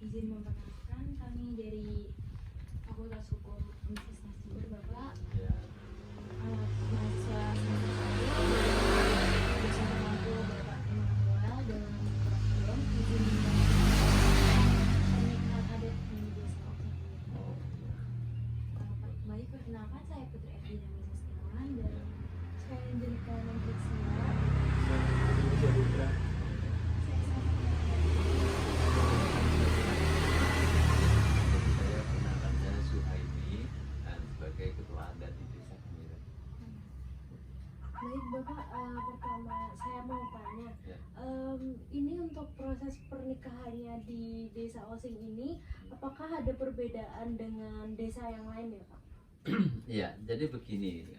izin memperkenalkan, kami dari Fakultas Hukum Universitas Jember, Bapak. Ya. Mahasiswa semester 1 dari jurusan Mampu Bapak Emmanuel dengan program izin memperkenalkan pernikahan adat di Desa Osing. Baik, perkenalkan saya Putri Edi Nabila Setiawan dan saya menjadikan menteri siap. Saya kenalkan, saya Suhaimi sebagai ketua adat di Desa Kemiren. Baik Bapak, pertama saya mau tanya, Ya. ini untuk proses pernikahannya di Desa Osing ini, apakah ada perbedaan dengan desa yang lain ya Pak? Iya, jadi begini.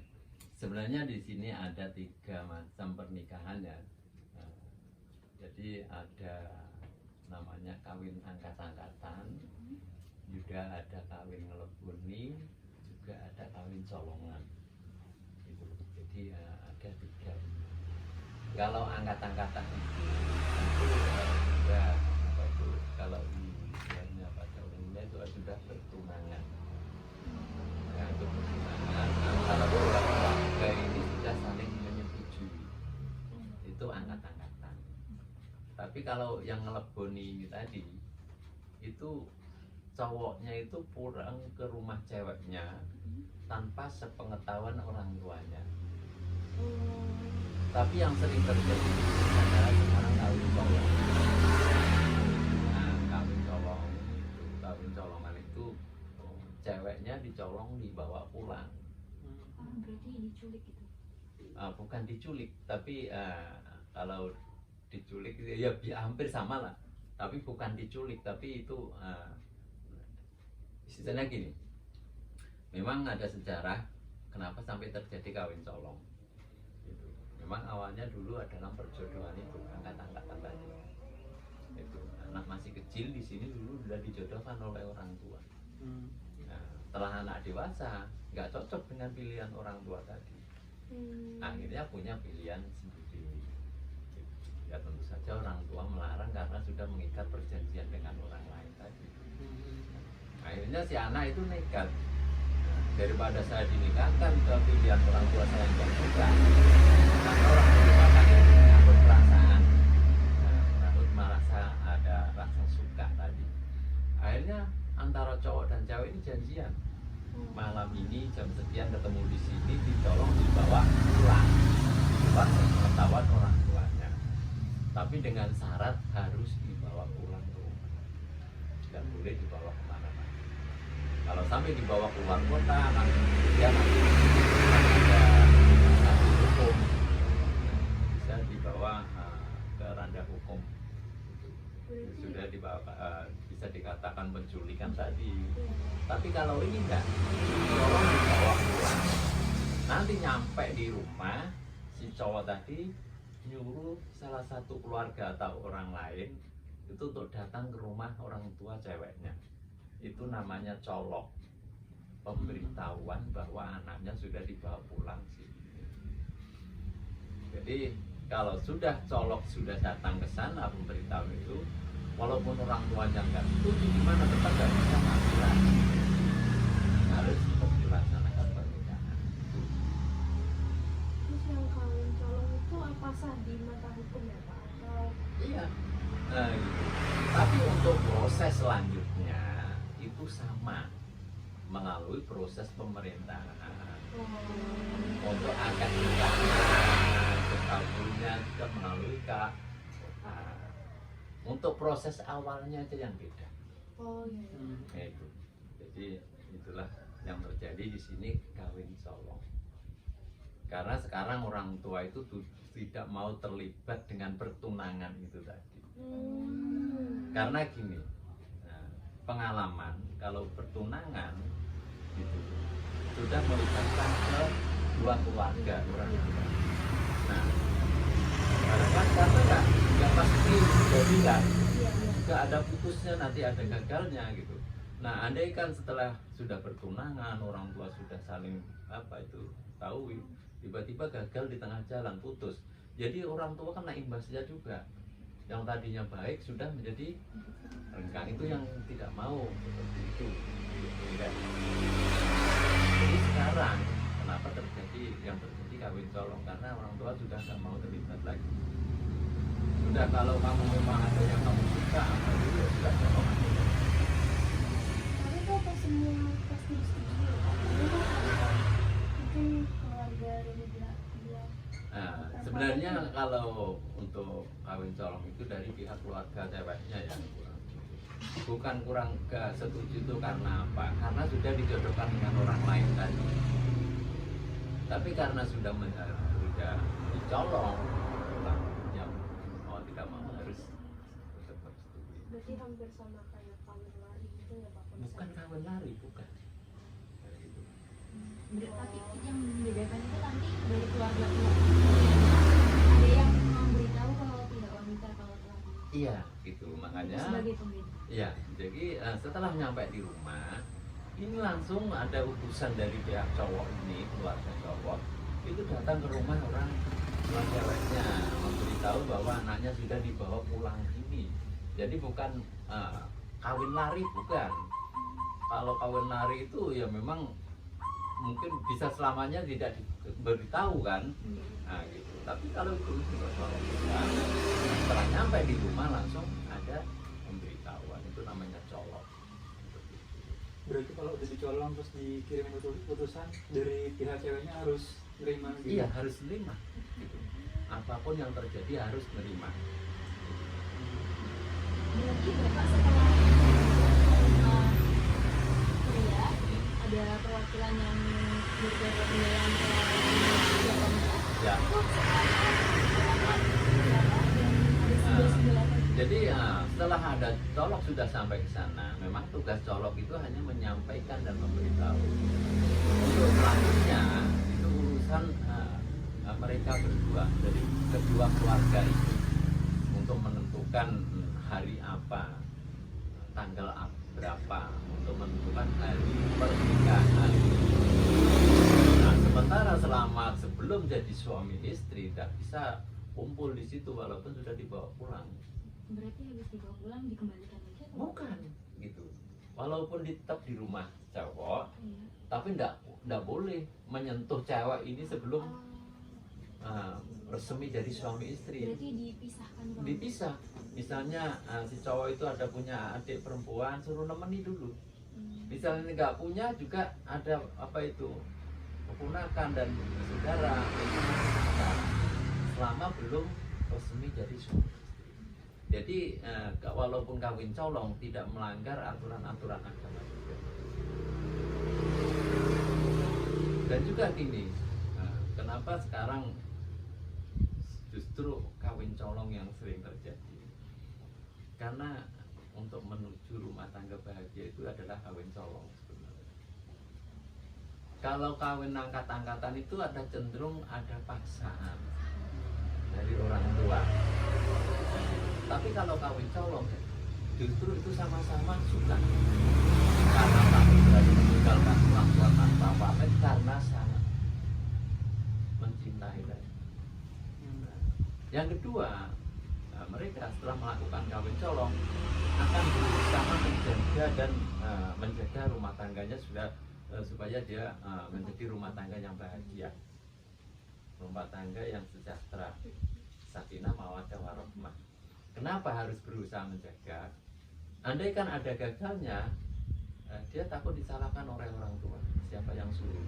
Sebenarnya di sini ada 3 macam pernikahan ya. Jadi ada namanya kawin angkat-angkatan, juga ada kawin ngelebuni, juga ada kawin colongan. Gitu. Jadi ada 3. Kalau angkat-angkatan itu juga apa itu, kalau di istilahnya pada umumnya itu sudah bertunangan. Ya, untuk pertunangan. Nah, kalau keluarga ini sudah saling menyetujui, itu angkat-angkatan. Tapi kalau yang ngeleboni ini tadi, itu cowoknya itu pulang ke rumah ceweknya tanpa sepengetahuan orang tuanya. Tapi yang sering terjadi adalah sekarang kawin colong. Nah, kawin colongan itu ceweknya dicolong dibawa pulang. Berarti diculik gitu? Bukan diculik, tapi kalau diculik ya hampir sama lah. Tapi bukan diculik, tapi itu istilahnya gini. Memang ada sejarah kenapa sampai terjadi kawin colong. Itu. Memang awalnya dulu adalah perjodohan itu, angkat-angkatan tadi. Itu anak masih kecil di sini dulu sudah dijodohkan oleh orang tua. Nah, setelah anak dewasa nggak cocok dengan pilihan orang tua tadi, akhirnya punya pilihan sendiri. Ya tentu saja orang tua melarang karena sudah mengikat perjanjian dengan orang lain tadi. Akhirnya si anak itu nekat. Nah, daripada saya dinikahkan ke pilihan orang tua saya yang suka, karena orang tua kan menyangkut perasaan, menyangkut merasa ada rasa suka tadi. Akhirnya antara cowok dan cewek ini janjian, malam ini jam sekian ketemu di sini, dicolong dibawa pulang pengetahuan orang tuanya. Tapi dengan syarat harus dibawa pulang ke rumah, tidak boleh dibawa kemana-mana. Kalau sampai dibawa keluar kota, nanti dia ada sanksi hukum, bisa dibawa ke ranah hukum. Sudah dibawa, bisa dikatakan penculikan tadi. Tapi kalau ini enggak, tolong dibawa pulang. Nanti nyampe di rumah, si cowok tadi nyuruh salah satu keluarga atau orang lain itu untuk datang ke rumah orang tua ceweknya. Itu namanya colok, pemberitahuan bahwa anaknya sudah dibawa pulang sih. Jadi kalau sudah colok sudah datang ke sana pemberitahuan itu, walaupun orang tuanya nggak setuju, gimana tetap nggak bisa maju lagi, harus tetap dilaksanakan pernikahan. Terus yang kawin colong itu apa sah di mata hukum ya Pak? Atau Iya. Nah, gitu. Tapi untuk proses selanjutnya itu sama, melalui proses pemerintahan. Untuk akad nikahnya, kekabulnya juga melalui untuk proses awalnya aja yang beda. Itu. Jadi itulah yang terjadi di sini kawin colong. Karena sekarang orang tua itu tidak mau terlibat dengan pertunangan itu tadi. Karena gini, pengalaman kalau pertunangan gitu sudah melibatkan ke 2 keluarga orang tua. Nah, karena nggak pasti jadi kan, nggak ada putusnya, nanti ada gagalnya gitu. Nah, andai kan setelah sudah bertunangan orang tua sudah saling tahu, tiba-tiba gagal di tengah jalan, putus, jadi orang tua kena imbasnya juga. yang tadinya baik sudah menjadi renggang. Itu yang tidak mau seperti itu. Ya. Jadi sekarang kenapa terjadi yang terjadi kawin colong, karena orang tua sudah nggak mau terlibat lagi. Sudah, kalau kamu memang ada yang kamu suka, apa itu ya sudah colong aja. Tapi kok pas semua pasti setuju ya Pak? Karena kan ada mungkin keluarga dari bilang Nah, sebenarnya kalau untuk kawin colong itu dari pihak keluarga ceweknya ya, bukan kurang gak setuju itu karena apa? Karena sudah dijodohkan dengan orang lain tadi. Tapi karena sudah dicolong, yang mau tidak mau harus tetap setuju. berarti hampir sama kayak kawin lari gitu ya Pak? Bukan kawin lari, bukan. Kayak gitu. Tapi yang membedakan itu nanti dari keluarga ada yang memberitahu kalau tidak wanita kalau telah Iya, gitu. Makanya sebagai pembeda. ya, jadi setelah nyampe di rumah, ini langsung ada utusan dari pihak cowok ini, keluarga cowok, itu datang ke rumah orang ceweknya, memberitahu bahwa anaknya sudah dibawa pulang ini. Jadi bukan kawin lari, bukan. Kalau kawin lari itu ya memang mungkin bisa selamanya tidak diberitahu kan, nah gitu. Tapi kalau itu bukan. Setelah nyampe di rumah langsung ada pemberitahuan, itu namanya colok. Berarti kalau udah dicolong terus dikirim utusan dari pihak ceweknya harus terima gitu? Iya, harus nerima gitu. Apapun yang terjadi harus nerima. Berarti Bapak setelah kuliah ada perwakilan yang bergerak dalam Ya. Jadi setelah ada colok sudah sampai ke sana, memang tugas colok itu hanya menyampaikan dan memberitahu. Untuk selanjutnya itu urusan mereka berdua, jadi kedua keluarga itu untuk menentukan hari apa, tanggal berapa, untuk menentukan hari pernikahan. Nah, sementara selama sebelum jadi suami istri tidak bisa kumpul di situ walaupun sudah dibawa pulang. berarti habis dibawa pulang dikembalikan lagi atau Bukan gitu. Walaupun tetap di rumah cowok, Iya. tapi ndak boleh menyentuh cewek ini sebelum resmi jadi suami istri. Berarti dipisahkan kalau Dipisah. Misalnya si cowok itu ada punya adik perempuan, suruh nemeni dulu. Misalnya nggak punya juga ada apa itu keponakan dan saudara, itu masih bisa selama belum resmi jadi suami istri. Jadi walaupun kawin colong tidak melanggar aturan-aturan agama juga. Dan juga gini, kenapa sekarang justru kawin colong yang sering terjadi? Karena untuk menuju rumah tangga bahagia itu adalah kawin colong sebenarnya. Kalau kawin angkat-angkatan itu ada cenderung ada paksaan dari orang tua. Tapi kalau kawin colong justru itu sama-sama suka. Karena satu dari meninggalkan orang tua tanpa pamit karena sangat mencintai. Yang kedua, mereka setelah melakukan kawin colong akan berusaha menjaga dan menjaga rumah tangganya supaya dia menjadi rumah tangga yang bahagia, rumah tangga yang sejahtera, sakinah mawaddah warahmah. Kenapa harus berusaha menjaga? Andai kan ada gagalnya, dia takut disalahkan oleh orang tua. Siapa yang suruh?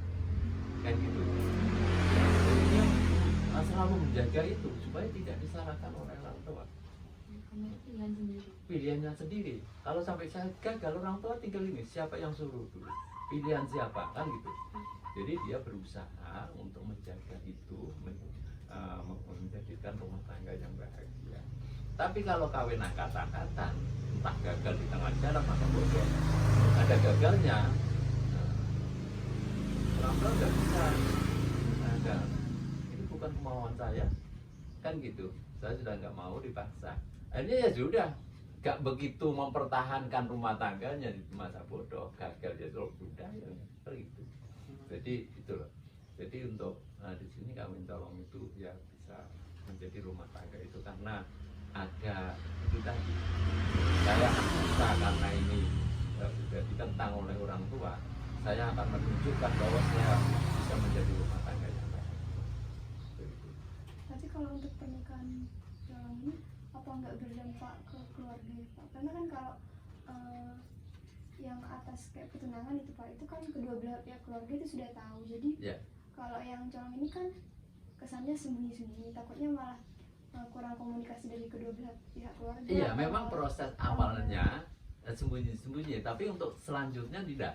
Kan gitu. Jadi dia selalu menjaga itu supaya tidak disalahkan oleh orang tua. karena pilihan sendiri. Pilihannya sendiri. Kalau sampai saya gagal, orang tua tinggal ini, siapa yang suruh dulu? Pilihan siapa? Kan gitu. Jadi dia berusaha untuk menjaga itu, menjadikan rumah tangga yang bahagia. Tapi kalau kawin angkat-angkatan, entah gagal di tengah jalan maka bodoh. Ada gagalnya, orang tua nggak bisa. Ini bukan kemauan saya, kan gitu. Saya sudah nggak mau dipaksa. Akhirnya ya sudah, nggak begitu mempertahankan rumah tangganya di masa bodoh, gagal ya sudah ya gitu. Jadi itu loh. Jadi untuk di sini kawin colong itu ya bisa menjadi rumah tangga itu karena ada itu tadi, saya akan bisa karena ini sudah ditentang oleh orang tua, saya akan menunjukkan bahwa saya bisa menjadi rumah tangga yang baik. Begitu. Tapi kalau untuk pernikahan dalam ini apa nggak berdampak ke keluarga ya, Pak? Karena kan kalau yang atas kayak pertunangan itu Pak, itu kan kedua belah pihak keluarga itu sudah tahu. Jadi Ya. kalau yang colong ini kan kesannya sembunyi-sembunyi, takutnya malah kurang komunikasi dari kedua belah pihak keluarga. Iya, memang proses awalnya sembunyi-sembunyi, tapi untuk selanjutnya tidak.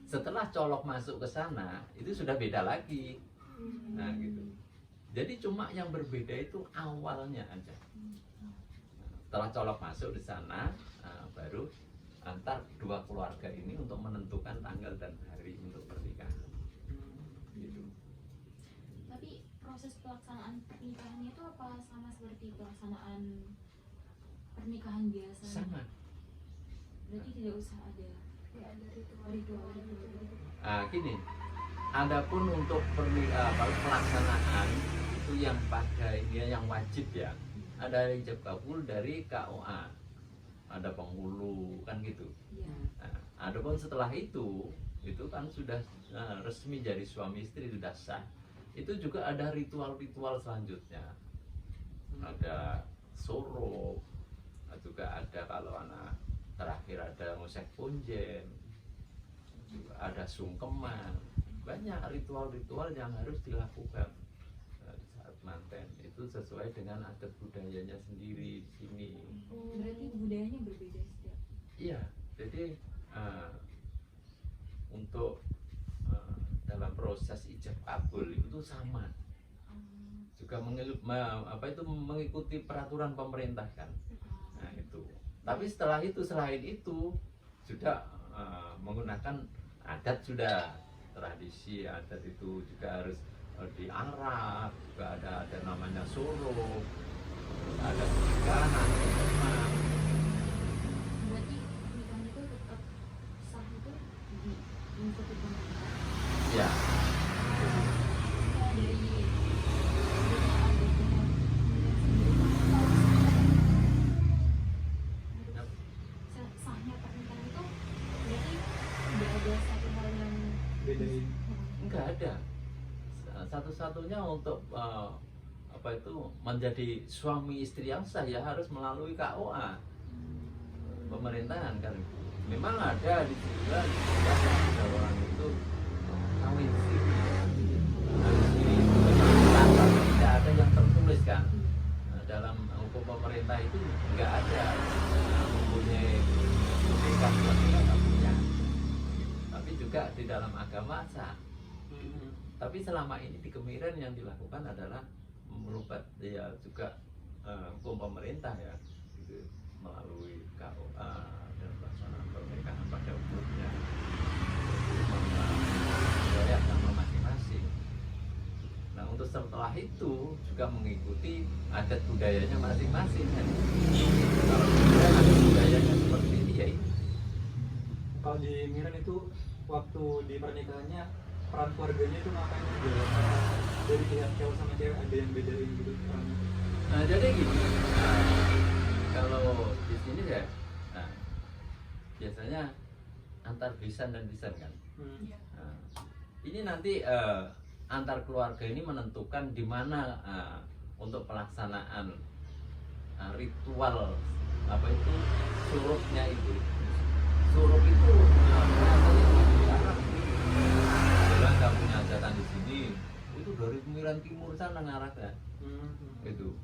Setelah colok masuk ke sana, itu sudah beda lagi. Nah, gitu. Jadi cuma yang berbeda itu awalnya aja. Setelah colok masuk di sana, baru antar dua keluarga ini untuk menentukan tanggal dan hari untuk pernikahan. Gitu. Tapi proses pelaksanaan pernikahannya itu apa sama seperti pelaksanaan pernikahan biasa? Sama. Berarti tidak usah ada ritual gitu. Gini, adapun untuk pelaksanaan itu yang pada ini yang wajib ya, ada ijab kabul dari KUA, ada penghulu kan gitu. Iya. Nah, adapun setelah itu kan sudah resmi jadi suami istri, sudah sah. Itu juga ada ritual-ritual selanjutnya. Ada soro, juga ada kalau anak terakhir ada musik punjen, juga ada sungkeman, banyak ritual-ritual yang harus dilakukan saat manten. Itu sesuai dengan adat budayanya sendiri di sini. Berarti budayanya berbeda setiap. Iya, jadi untuk dalam proses ijab kabul itu sama, juga mengikuti peraturan pemerintah kan. Nah itu. Tapi setelah itu, selain itu sudah menggunakan adat, sudah tradisi adat itu juga harus diarak, juga ada namanya soro, ada pernikahan, Berarti pernikahan itu tetap sah itu diikuti pemerintah. ya. Sahnya pernikahan itu berarti tidak ada satu hal yang bedain. Enggak ada. Satu-satunya untuk menjadi suami istri yang sah ya harus melalui KUA pemerintahan kan. Memang ada di juga ada orang itu kawin siri. Tapi tidak ada yang tertulis kan. Dalam hukum pemerintah itu enggak ada mempunyai nikah suami tak punya. Tapi juga di dalam agama sah. Tapi selama ini di Kemiren yang dilakukan adalah merupakan ya juga hukum pemerintah ya, gitu, melalui KUA dan pelaksanaan pernikahan pada umumnya wilayah agama masing-masing. Nah untuk setelah itu juga mengikuti adat budayanya masing-masing kan. Kalau adat budayanya seperti ini ya ini. Kalau di Miran itu waktu di pernikahannya peran keluarganya itu ngapain juga? Dari pihak cowok sama cewek ada yang bedain gitu perannya? Nah jadi gini, kalau di sini ya, biasanya antar lisan dan lisan kan. Nah, ini nanti antar keluarga ini menentukan di mana untuk pelaksanaan ritual apa itu surupnya itu. Surup itu bilang nggak punya hajatan di sini, itu dari Kemiren Timur sana ngarahnya. Itu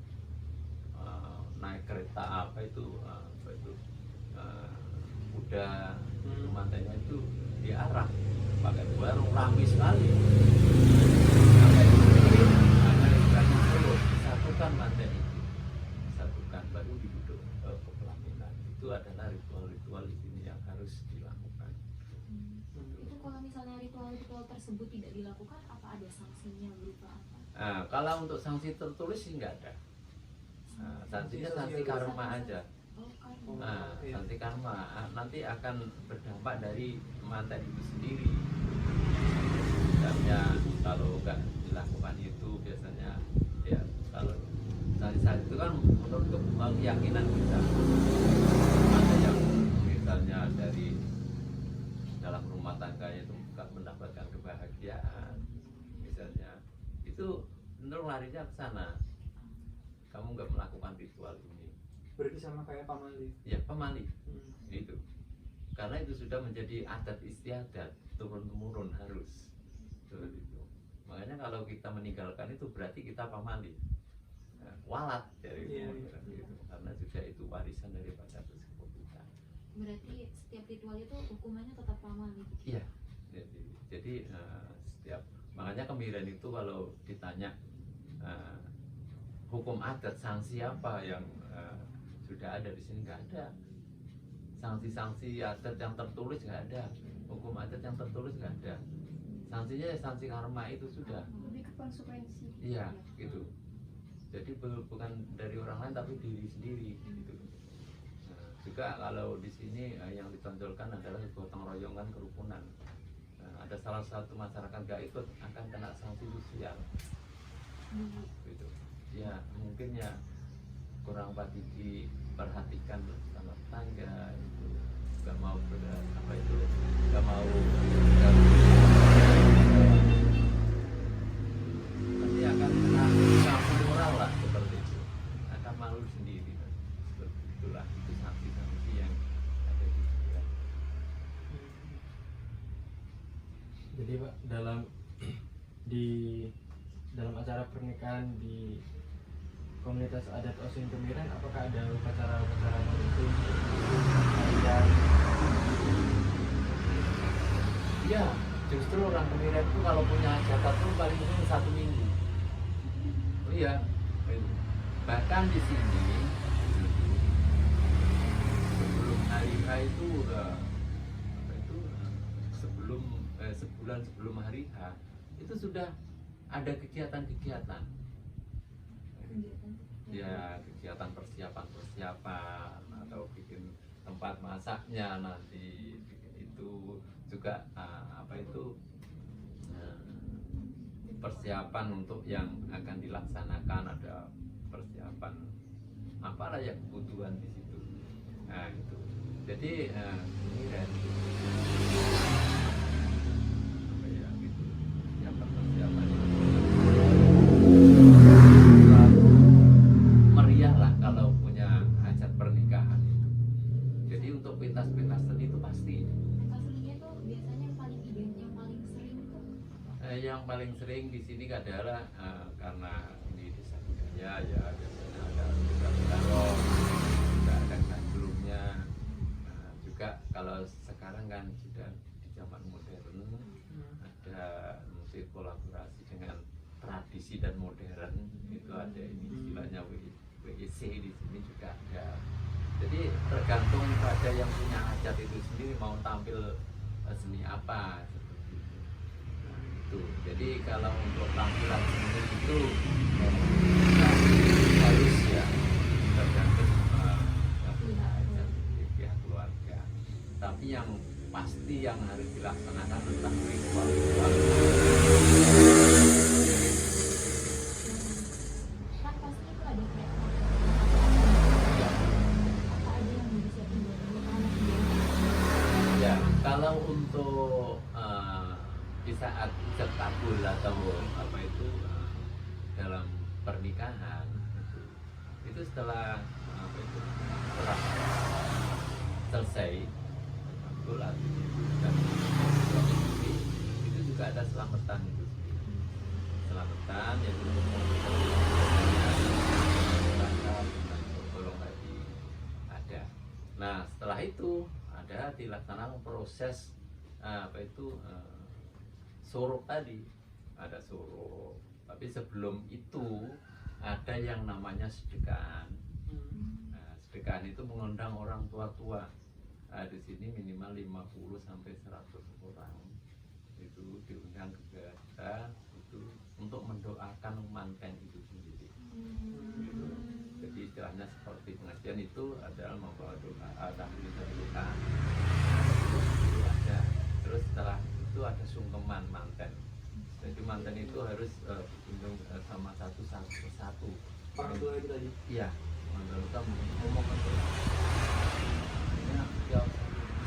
naik kereta kuda mantainya itu diarah pakai warung ramai sekali. Sampai ada ibaratnya Solo disatukan mantai itu, disatukan baru duduk ke pelaminan. Itu adalah ritual-ritual di sini yang harus dilakukan. Itu kalau misalnya ritual-ritual tersebut tidak dilakukan, apa ada sanksinya berupa apa? Nah, kalau untuk sanksi tertulis sih nggak ada. Sanksinya sanksi karma aja. Oh, karma. Nah, sanksi karma nanti akan berdampak dari mantan itu sendiri. Misalnya kalau nggak dilakukan itu biasanya ya kalau warisan itu kan menurut keyakinan kita. Ada yang misalnya dari dalam rumah tangganya itu mendapatkan kebahagiaan, misalnya itu menurut larinya ke sana. Kamu nggak melakukan ritual ini, Berarti sama kayak pamali. ya pemali Hmm. itu. Karena itu sudah menjadi adat istiadat turun temurun harus seperti itu. Makanya kalau kita meninggalkan itu berarti kita pamali, nah, walat dari Iya, gitu. Karena sudah itu warisan daripada sesepuh kita. Berarti setiap ritual itu hukumannya tetap pamali. Iya, jadi setiap makanya kemiren itu kalau ditanya hukum adat sanksi apa yang sudah ada di sini, nggak ada. Sanksi-sanksi adat yang tertulis nggak ada, hukum adat yang tertulis nggak ada. Sanksinya ya sanksi karma itu sudah. Lebih ke konsekuensi. Iya, gitu. Jadi bukan dari orang lain tapi diri sendiri gitu. Nah, juga kalau di sini yang ditonjolkan adalah gotong royong kan kerukunan. Nah, ada salah satu masyarakat nggak ikut akan kena sanksi sosial gitu. Ya mungkin ya kurang pasti diperhatikan sama tetangga itu, nggak mau apa itu, nggak mau nanti akan kena sanksi moral lah seperti itu, akan malu sendiri seperti itulah. Itu sanksi-sanksi yang ada di sini. Jadi Pak, dalam acara pernikahan di komunitas adat Osing Kemiren, apakah ada upacara-upacara tertentu yang Ya, justru orang Kemiren itu kalau punya hajatan tuh paling mungkin 1 minggu. Oh iya, bahkan di sini sebelum hari H itu sebulan sebelum hari H itu sudah ada kegiatan-kegiatan. Ya, kegiatan persiapan atau bikin tempat masaknya nanti, bikin itu juga persiapan untuk yang akan dilaksanakan, ada persiapan apalah ya kebutuhan di situ. Nah itu jadi ini dan apa ya gitu persiapan selalu meriah lah kalau punya hajat pernikahan itu. Jadi untuk pentas-pentas seni itu pasti. Aslinya tuh biasanya yang paling paling sering tuh Yang paling sering di sini adalah karena di desa budaya ya biasanya ada budaya juga ada sebelumnya. Juga kalau sekarang kan sudah di zaman modern ada musik kolaborasi dengan tradisi dan modern, itu ada ini istilahnya WIC di sini juga ada. Jadi tergantung pada yang punya hajat itu sendiri mau tampil seni apa. Jadi kalau untuk tampilan seni itu harus ya tergantung pihak keluarga. Tapi yang pasti yang harus dilaksanakan tentang ritual. kan pasti itu ada kayak apa aja yang disiapin buat pernikahan Ya, kalau untuk di saat cetakul atau apa itu dalam pernikahan itu setelah setelah selesai cetakul dan itu juga ada selamatan itu sendiri. Selamatan yaitu untuk golong tadi ada. Nah setelah itu ada dilaksanakan proses sorok tadi, ada sorok. Tapi sebelum itu ada yang namanya sedekahan. Nah, sedekahan itu mengundang orang tua-tua. Nah, di sini minimal 50 sampai 100 orang. Itu diundang ke kita itu untuk mendoakan manten itu sendiri. Gitu. Jadi istilahnya seperti pengajian itu adalah membawa doa, tahlil doa. Itu ada. Terus setelah itu ada sungkeman manten. Jadi manten itu harus berkunjung sama satu persatu orang tua itu tadi. Iya, mantan kita ngomong ke saya. Akhirnya yang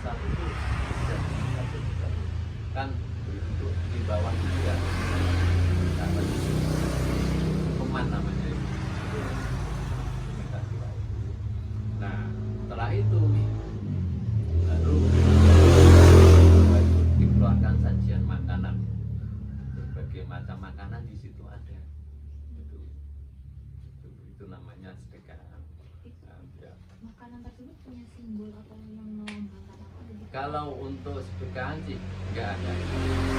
satu itu satu kan itu di bawah juga. Apa itu? Peman namanya itu. Minta doa itu. Nah, setelah itu lalu dikeluarkan sajian makanan, berbagai macam makanan di situ ada. Itu namanya sedekah. Nah, ya. Makanan tersebut punya simbol atau memang melambangkan apa gitu? Kalau untuk sedekah sih nggak ada,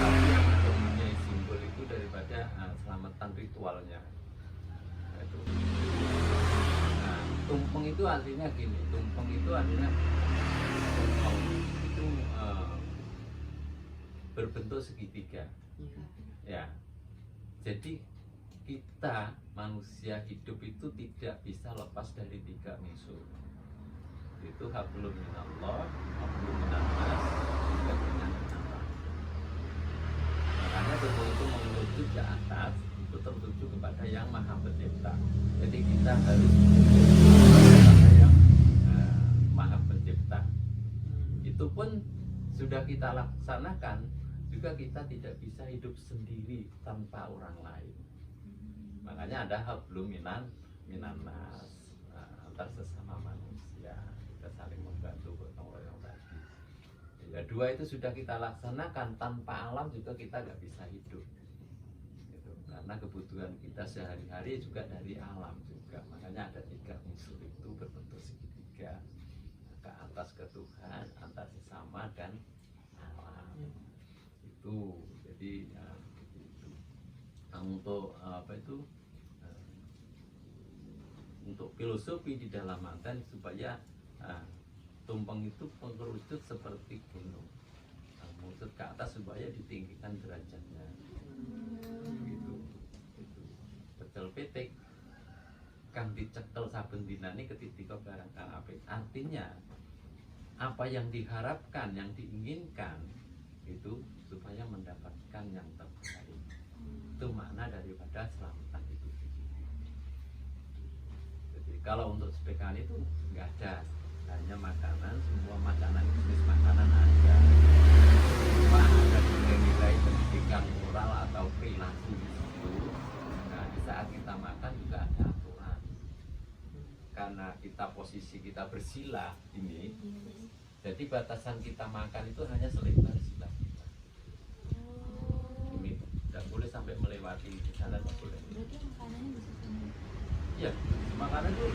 tapi yang mempunyai simbol itu daripada selamatan ritualnya. Itu. Nah, tumpeng itu artinya gini, tumpeng itu artinya tumpeng itu berbentuk segitiga. Ya, jadi kita manusia hidup itu tidak bisa lepas dari 3 unsur. Itu hablum minallah, hablum minannas, juga dengan Allah. Makanya betul-betul menuju ke atas, itu tertuju kepada yang maha pencipta. Jadi kita harus menuju kepada yang maha pencipta. Itu pun sudah kita laksanakan, juga kita tidak bisa hidup sendiri tanpa orang lain. Makanya ada hablum minannas, antar sesama manusia, kita saling membantu gotong royong tadi. Ya, 2 itu sudah kita laksanakan, tanpa alam juga kita nggak bisa hidup. Gitu. Karena kebutuhan kita sehari-hari juga dari alam juga. Makanya ada 3 unsur itu berbentuk segitiga, ke atas ke Tuhan, antar sesama dan alam. Itu jadi untuk apa itu, untuk filosofi di dalam mantan supaya tumpeng itu mengerucut seperti gunung, mengerucut ke atas supaya ditinggikan derajatnya. Gitu. Betul petik kang dicekel saben dinane ketika barang kang apik. Artinya apa yang diharapkan, yang diinginkan itu supaya mendapatkan yang terbaik. Itu makna daripada selamatan itu. Jadi kalau untuk sedekah itu nggak ada, hanya makanan, semua makanan, jenis makanan ada. Cuma ada nilai-nilai pendidikan moral atau perilaku di situ. Nah, di saat kita makan juga ada aturan. Karena kita posisi kita bersila ini, jadi batasan kita makan itu hanya selebar sila kita. Ini tidak boleh sampai melewati di sana, tidak boleh. Berarti makanannya bisa sama. Iya, makanan itu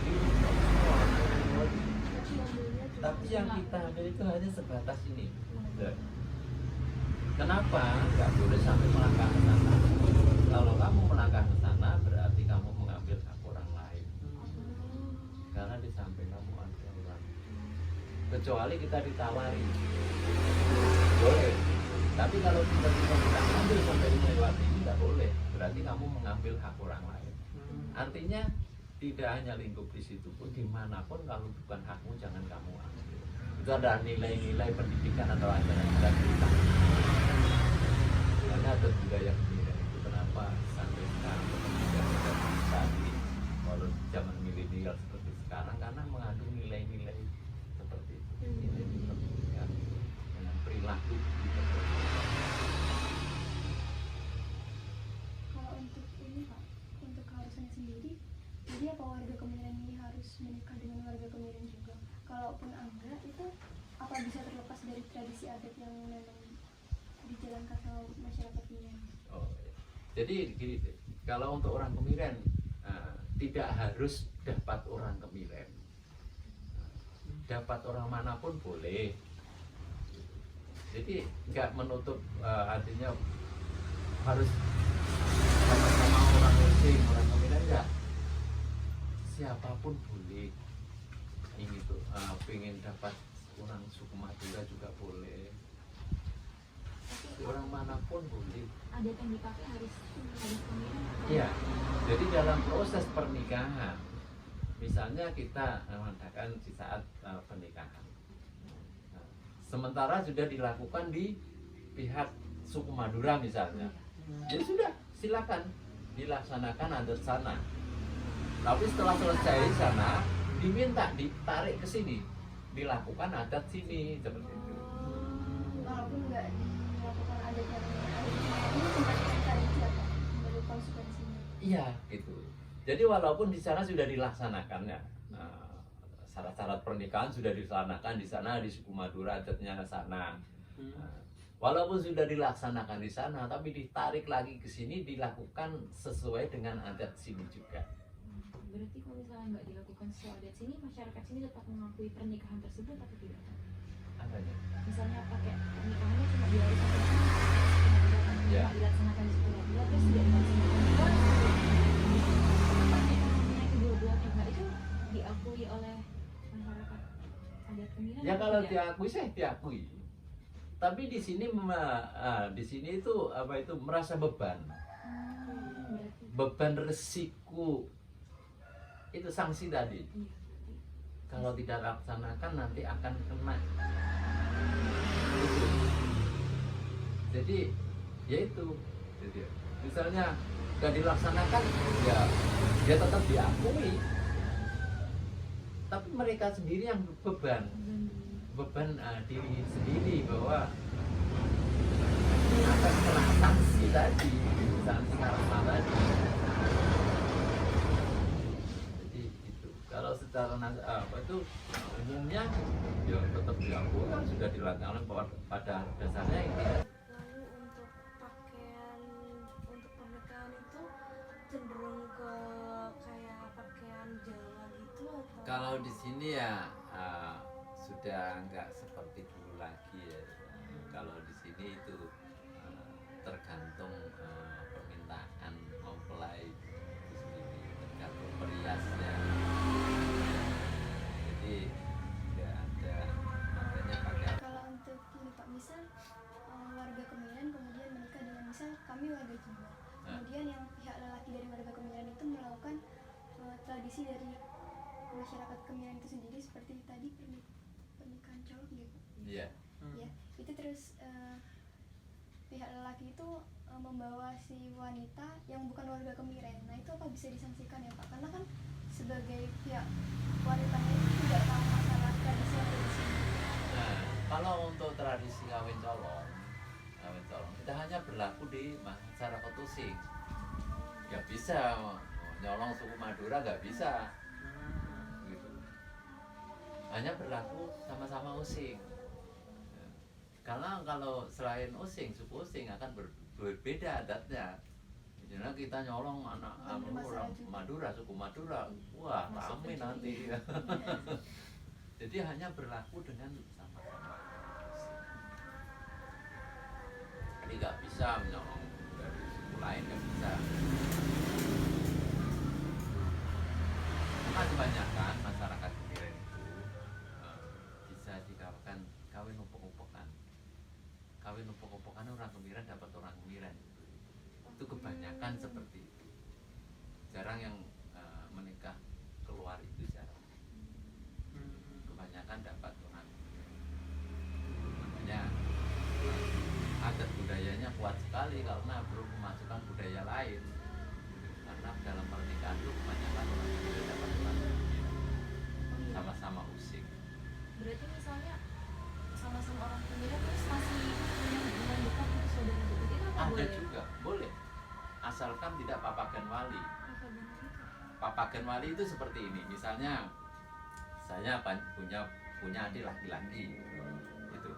tapi yang kita ambil itu hanya sebatas ini. Kenapa nggak boleh sampai melangkah ke sana? Kalau kamu melangkah ke sana berarti kamu mengambil hak orang lain. Karena di samping kamu ada orang. Kecuali kita ditawari, boleh. Tapi kalau kita ambil sampai melewati ini tidak boleh. Berarti kamu mengambil hak orang lain. Artinya tidak hanya lingkup di situ pun, dimanapun kalau bukan hakmu jangan kamu ambil. Itu ada nilai-nilai pendidikan atau ajaran kita. Karena ada budaya kemiren itu kenapa sampai sekarang tidak tadi kalau zaman milenial seperti sekarang, karena mengandung nilai-nilai seperti itu. Nilai-nilai pendidikan dengan perilaku. Kalau untuk ini Pak, untuk keharusannya sendiri, jadi apa warga Kemiren ini harus menikah dengan warga Kemiren juga? Kalaupun enggak, itu apa bisa terlepas dari tradisi adat yang memang dijalankan sama masyarakat Kemiren? Oh, jadi gini, kalau untuk orang Kemiren tidak harus dapat orang Kemiren, dapat orang manapun boleh. Jadi nggak menutup artinya harus sama-sama orang Muslim, orang Kemiren, enggak. Siapapun boleh. Ini tuh pengen dapat orang suku Madura juga boleh. Orang manapun boleh. Adat yang dipakai harus Kemiren. Iya. Jadi dalam proses pernikahan, misalnya kita mengadakan di saat pernikahan. Nah, sementara sudah dilakukan di pihak suku Madura misalnya. Jadi sudah silakan dilaksanakan adat sana. Tapi setelah selesai di sana, diminta ditarik ke sini, dilakukan adat sini seperti itu. Walaupun nggak dilakukan adat yang ini kembalikan tradisi apa menurut konsekuensinya. Iya, gitu. Jadi walaupun di sana sudah dilaksanakan ya, syarat-syarat pernikahan sudah dilaksanakan di sana, di suku Madura adatnya ke sana. Nah, walaupun sudah dilaksanakan di sana, tapi ditarik lagi ke sini dilakukan sesuai dengan adat sini juga. Berarti kalau misalnya nggak dilakukan sesuai adat sini, masyarakat sini tetap mengakui pernikahan tersebut atau tidak? Apanya? Misalnya pakai pernikahannya cuma di hari satu, Ya. dilaksanakan di sekolah dua, terus tidak dilaksanakan dua, pernikahannya kedua belah pihak itu diakui oleh masyarakat adat Kemiren. Ya atau kalau tidak? diakui saya diakui. Tapi di sini di sini itu apa itu merasa beban. Berarti Beban resiko itu sanksi tadi. iya. Kalau tidak laksanakan nanti akan kena. Itu. Jadi ya itu. Jadi, misalnya nggak dilaksanakan ya dia tetap diakui. Tapi mereka sendiri yang beban diri sendiri bahwa akan kena sanksi tadi, sanksi karma tadi. Jadi itu kalau secara apa itu umumnya ya tetap diakui kan sudah dilaksanakan pada dasarnya ini. Lalu untuk pakaian untuk pernikahan itu cenderung ke kayak pakaian Jawa gitu atau? Kalau di sini ya sudah nggak seperti dulu lagi ya. Kalau di sini itu tergantung permintaan mempelai itu sendiri, tergantung periasnya. Jadi nggak ada makanya pakai. Kalau untuk ini Pak, misal warga Kemiren kemudian menikah dengan misal kami warga Jember, kemudian yang pihak lelaki dari warga Kemiren itu melakukan tradisi dari masyarakat Kemiren itu sendiri seperti tadi pernikahan colok gitu. Iya. Ya, itu terus pihak lelaki itu membawa si wanita yang bukan warga Kemiren. Nah, itu apa bisa disangsikan ya Pak? Karena kan sebagai pihak wanitanya itu tidak tahu masalah tradisi yang ada di sini. Nah, kalau untuk tradisi kawin colong kita hanya berlaku di masyarakat Using. Nggak bisa nyolong suku Madura, nggak bisa. Gitu. Hanya berlaku sama-sama Using. Karena kalau selain Using, suku Using akan berbeda adatnya. Misalnya kita nyolong anak orang Madura, suku Madura, wah rame nanti. Jadi hanya berlaku dengan sama-sama Using. Jadi nggak bisa menyolong dari suku lain, nggak bisa. Karena kebanyakan masyarakat Kemiren itu bisa dikatakan kawin upuk-upukan. Kawin upuk-upukan orang Kemiren dapat orang Kemiren. Itu kebanyakan seperti itu. Jarang yang menikah keluar itu jarang. Kebanyakan dapat orang. Makanya adat budayanya kuat sekali karena belum memasukkan budaya lain. Karena dalam pernikahan itu kebanyakan orang Kemiren dapat orang Kemiren. Sama-sama Using. Berarti misalnya sama-sama orang Kemiren terus masih punya hubungan dekat dengan saudara dekat itu apa Ada boleh? juga, boleh. Asalkan tidak papagan wali. Apa benar itu? Papagan wali itu seperti ini. Misalnya saya punya adik laki-laki, gitu.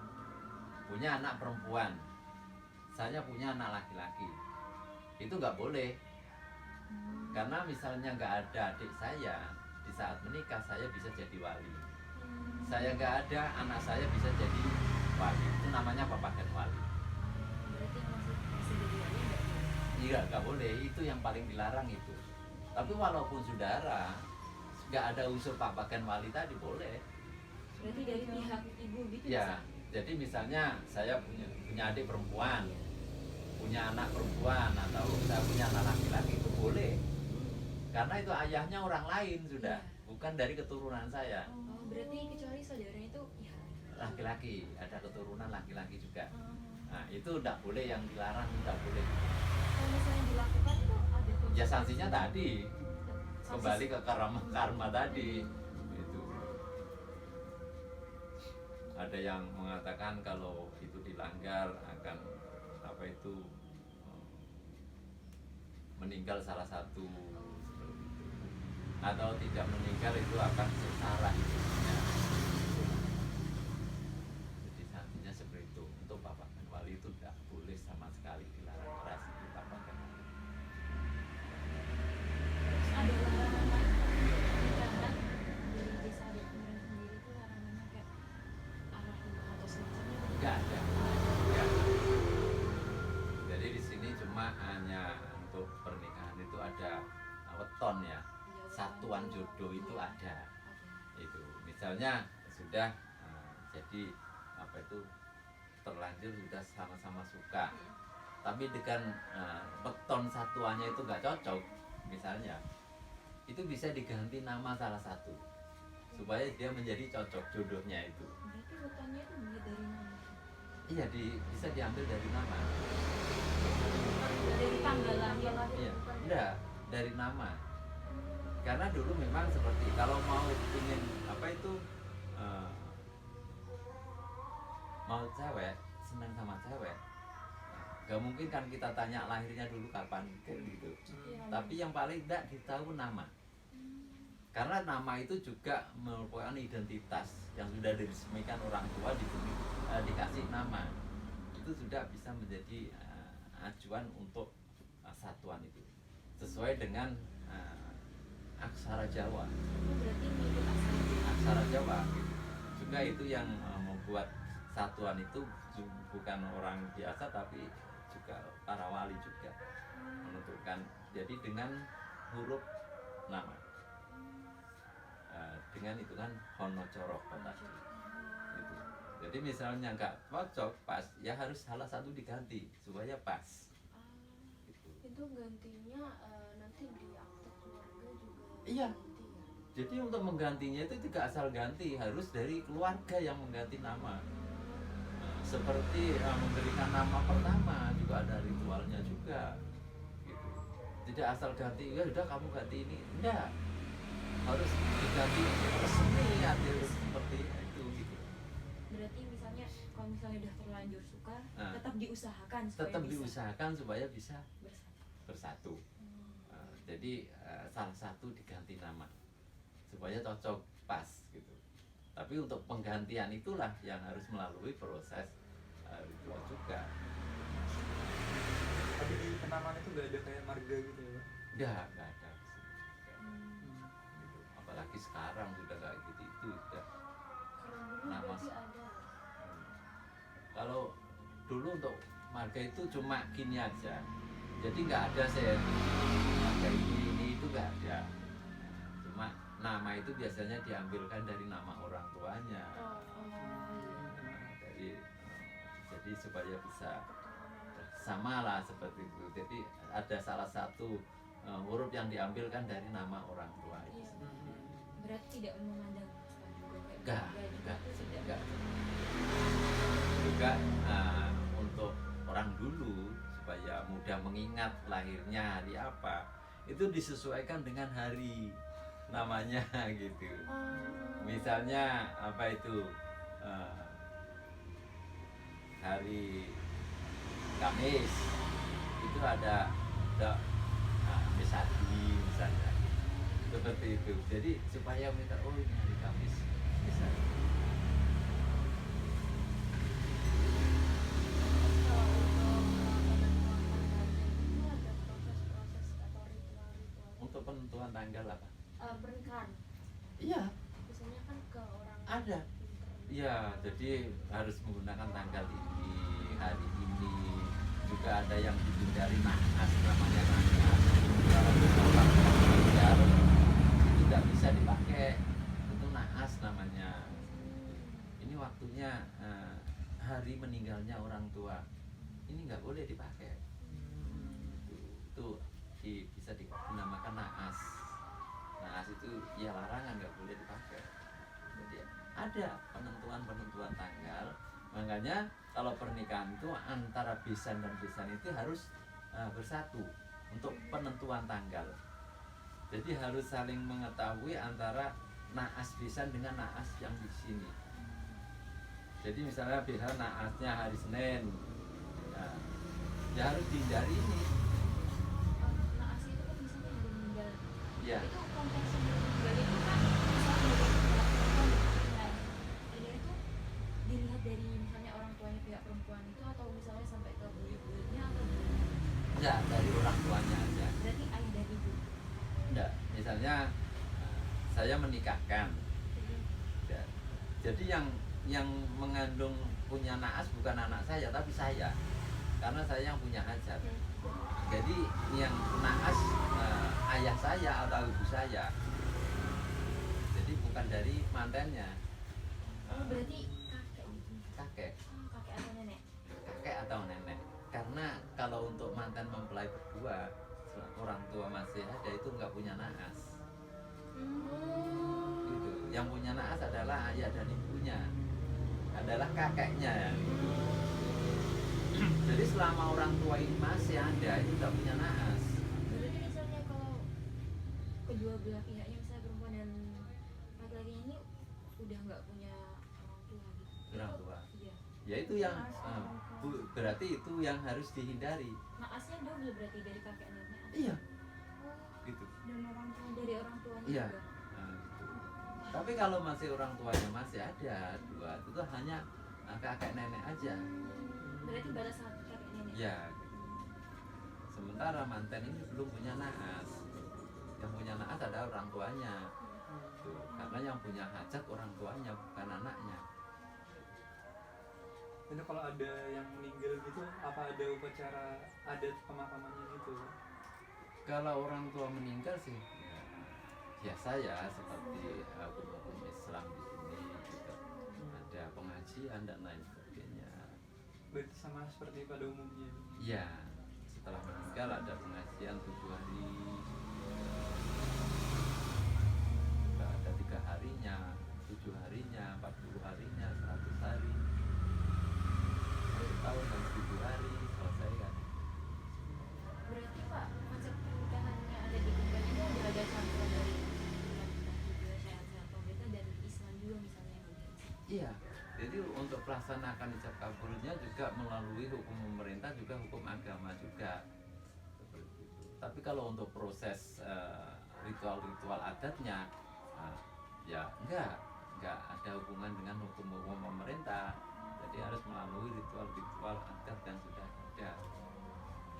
Punya anak perempuan. Saya punya anak laki-laki. Itu nggak boleh. Karena misalnya nggak ada adik saya, di saat menikah saya bisa jadi wali. Saya nggak ada, anak saya bisa jadi wali. Itu namanya papagan wali. Berarti yang masih bisa jadi wali nggak boleh? Iya, nggak boleh. Itu yang paling dilarang itu. Tapi walaupun saudara, nggak ada unsur papagan wali tadi boleh. Berarti dari pihak ibu gitu Ya, jadi misalnya saya punya adik perempuan, punya anak perempuan, atau saya punya anak laki-laki itu boleh. Karena itu ayahnya orang lain sudah, bukan dari keturunan saya. Oh, berarti kecuali saudara itu ya Laki-laki, ada keturunan laki-laki juga. oh. Nah, itu tidak boleh, yang dilarang tidak boleh. Kalau misalnya dilakukan tuh ada Ya sanksinya tadi kembali ke karma tadi itu. Ada yang mengatakan kalau itu dilanggar akan apa itu meninggal salah satu seperti itu, atau tidak meninggal itu akan sengsara hidupnya. Jadi santinya seperti itu. Untuk papakan wali itu tidak boleh sama sekali, dilarang keras itu papakan. Terus ada larangan pernikahan dari desa adat Kemiren sendiri itu larangannya kayak arah rumah atau semacamnya gitu? Enggak ada. Enggak. Jadi di sini cuma hanya untuk pernikahan itu ada weton ya, satuan jodoh itu ada. Itu misalnya sudah jadi apa itu terlanjur sudah sama-sama suka, tapi dengan weton satuannya itu nggak cocok, misalnya itu bisa diganti nama salah satu supaya dia menjadi cocok jodohnya itu. Berarti wetonnya itu dilihat dari nama. Iya, bisa diambil dari nama. Dari tanggal lahir. Iya, enggak, dari nama. Karena dulu memang seperti kalau mau ingin apa itu mau cewek, senang sama cewek, gak mungkin kan kita tanya lahirnya dulu kapan gitu. Tapi yang paling tidak ditahu nama. Karena nama itu juga merupakan identitas yang sudah diresmikan orang tua, dikasih nama. Itu sudah bisa menjadi acuan untuk satuan itu sesuai dengan aksara Jawa. Berarti mirip Aksara Jawa gitu. Juga itu yang membuat satuan itu bukan orang biasa tapi juga para wali juga menentukan. Jadi dengan huruf nama, dengan hitungan honocoro tadi gitu. Jadi misalnya nggak cocok pas, ya harus salah satu diganti supaya pas gitu. Itu gantinya nanti di akte keluarga juga Iya. ganti ya? Jadi untuk menggantinya itu tidak asal ganti, harus dari keluarga yang mengganti nama. Seperti memberikan nama pertama juga ada ritualnya juga gitu. Tidak asal ganti, ya udah kamu ganti ini, enggak, harus diganti resmi, adil seperti itu gitu. Berarti misalnya kalau misalnya udah terlanjur suka, tetap diusahakan supaya Tetap bisa diusahakan supaya bisa bersatu. bersatu. Jadi salah satu diganti nama supaya cocok pas gitu. Tapi untuk penggantian itulah yang harus melalui proses ritual juga. Tapi di penamaan itu nggak ada kayak marga gitu ya Pak? Nggak ada di sini. Gitu. Apalagi sekarang sudah kayak gitu, itu sudah Kalau dulu Nama berarti sih. ada. kalau dulu untuk marga itu cuma gini aja. Jadi nggak ada marga ini itu nggak ada. Cuma nama itu biasanya diambilkan dari nama orang tuanya. Jadi supaya bisa sama lah seperti itu. Jadi ada salah satu huruf yang diambilkan dari nama orang tua itu Iya. sendiri. Berarti tidak memandang usia juga kayak Enggak, keluarga juga enggak, tuh tidak. enggak. Juga untuk orang dulu supaya mudah mengingat lahirnya hari apa, itu disesuaikan dengan hari namanya gitu. Misalnya apa itu hari Kamis itu ada Misadi misalnya seperti itu. Jadi supaya kita ini hari Kamis misalnya. Kalau untuk penentuan tanggal itu ada proses-proses atau ritual-ritual Untuk penentuan tanggal apa? pernikahan. Iya, Biasanya kan ke orang ada. pinter. Iya, jadi harus menggunakan tanggal ini, hari ini. Juga ada yang dihindari naas, namanya naas. Kalau orang meninggal itu tidak bisa dipakai, itu naas namanya. Ini waktunya hari meninggalnya orang tua, ini nggak boleh dipakai. Itu bisa dinamakan naas. Naas itu ya larangan, nggak boleh dipakai. Jadi ada penentuan tanggal. Makanya kalau pernikahan itu antara besan dan besan itu harus bersatu untuk penentuan tanggal. Jadi harus saling mengetahui antara naas lisan dengan naas yang di sini. Jadi misalnya bisa naasnya hari Senin, ya harus dihindari ini. Naas itu kan misalnya hari meninggal. Ya, Itu konteks yang meninggal itu kan misalnya dari pihak perempuan nah, ini itu dilihat dari misalnya orang tuanya pihak perempuan itu atau misalnya sampai ke buyut-buyutnya atau gimana? enggak dari orang tuanya aja. Berarti ayah dan ibu. Enggak, misalnya saya menikahkan. Ya, jadi yang mengandung punya naas bukan anak saya tapi saya, karena saya yang punya hajat. Jadi yang naas ayah saya atau ibu saya. Jadi bukan dari mantannya. Oh berarti kakek gitu. Kakek, Oh, kakek atau nenek. kakek atau nenek. Karena kalau untuk mantan mempelai berdua, orang tua masih ada itu nggak punya naas. Gitu. Yang punya naas adalah ayah dan ibunya, adalah kakeknya. Jadi selama orang tua ini masih ada, itu nggak punya naas. Berarti misalnya kalau kedua belah pihaknya misalnya perempuan dan laki-laki ini udah nggak punya orang tua gitu. Orang Itu- tua. Iya. Ya itu yang berarti itu yang harus dihindari. Naasnya double berarti dari kakek nenek. Iya, Oh, gitu. Dan orang tua dari orang tuanya Iya. juga. Nah, gitu. Tapi kalau masih orang tuanya masih ada dua, itu hanya kakek nenek aja. Berarti batas kakek nenek. Ya. Gitu. Sementara mantan ini belum punya naas. Yang punya naas adalah orang tuanya. Tuh, karena yang punya hajat orang tuanya bukan anaknya. Itu kalau ada yang meninggal gitu, apa ada upacara adat pemakamannya gitu? Kalau orang tua meninggal sih ya biasa ya seperti hukum-hukum Islam di sini juga ada pengajian dan lain sebagainya. Berarti sama seperti pada umumnya. Iya, setelah meninggal ada pengajian 7 hari, juga ada 3 harinya, 7 harinya, 40 harinya, 100 hari, 1 tahun dan 1000 hari selesai kan. Berarti Pak, konsep pernikahannya ada di Kumpul itu udah ada campuran dari laki-laki juga sehat-sehat pemerintah dan Islam juga misalnya gitu. Iya, jadi untuk pelaksanakan ijab kabulnya juga melalui hukum pemerintah juga hukum agama juga. Seperti itu. Tapi kalau untuk proses ritual-ritual adatnya, ya enggak ada hubungan dengan hukum-hukum pemerintah. Jadi harus melalui ritual-ritual adat yang sudah ada.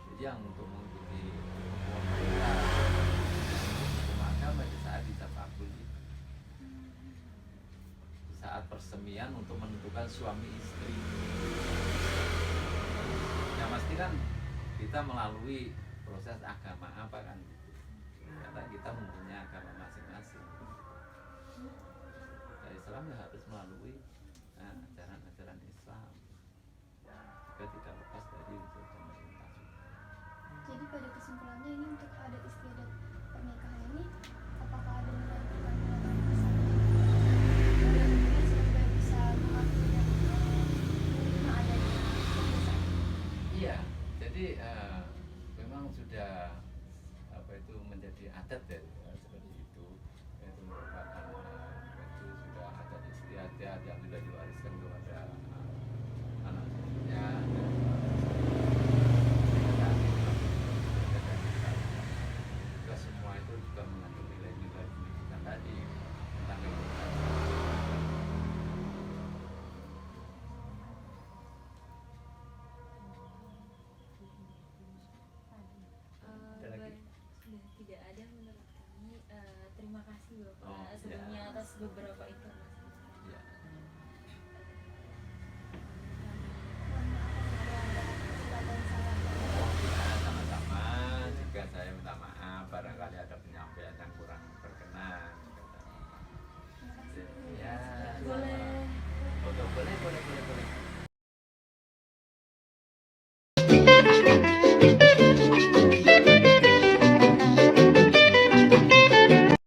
Jadi yang untuk mengikuti hukum pemerintah, hukum agama di saat ijab kabul itu. Saat persemian untuk menentukan suami istri. Yang pasti kan kita melalui proses agama apa kan gitu. Karena kita mempunyai agama masing-masing. Dari Islam ya harus melalui ajaran-ajaran Islam. Juga tidak lepas dari unsur pemerintah. Jadi pada kesimpulannya ini untuk adat istiadat pernikahan ini apakah ada menentukan sehingga bisa mengakui dan menerima adanya kebiasaan? Iya, jadi memang sudah apa itu menjadi adat ya seperti itu. Itu merupakan itu sudah adat istiadat yang sudah diwariskan kepada anak cucunya. Juga semua itu juga mengandung nilai-nilai pendidikan tadi tentang kehidupan. Ada lagi? Sudah tidak ada menurut kami. Terima kasih Bapak Oh, sebelumnya ya. atas beberapa informasi.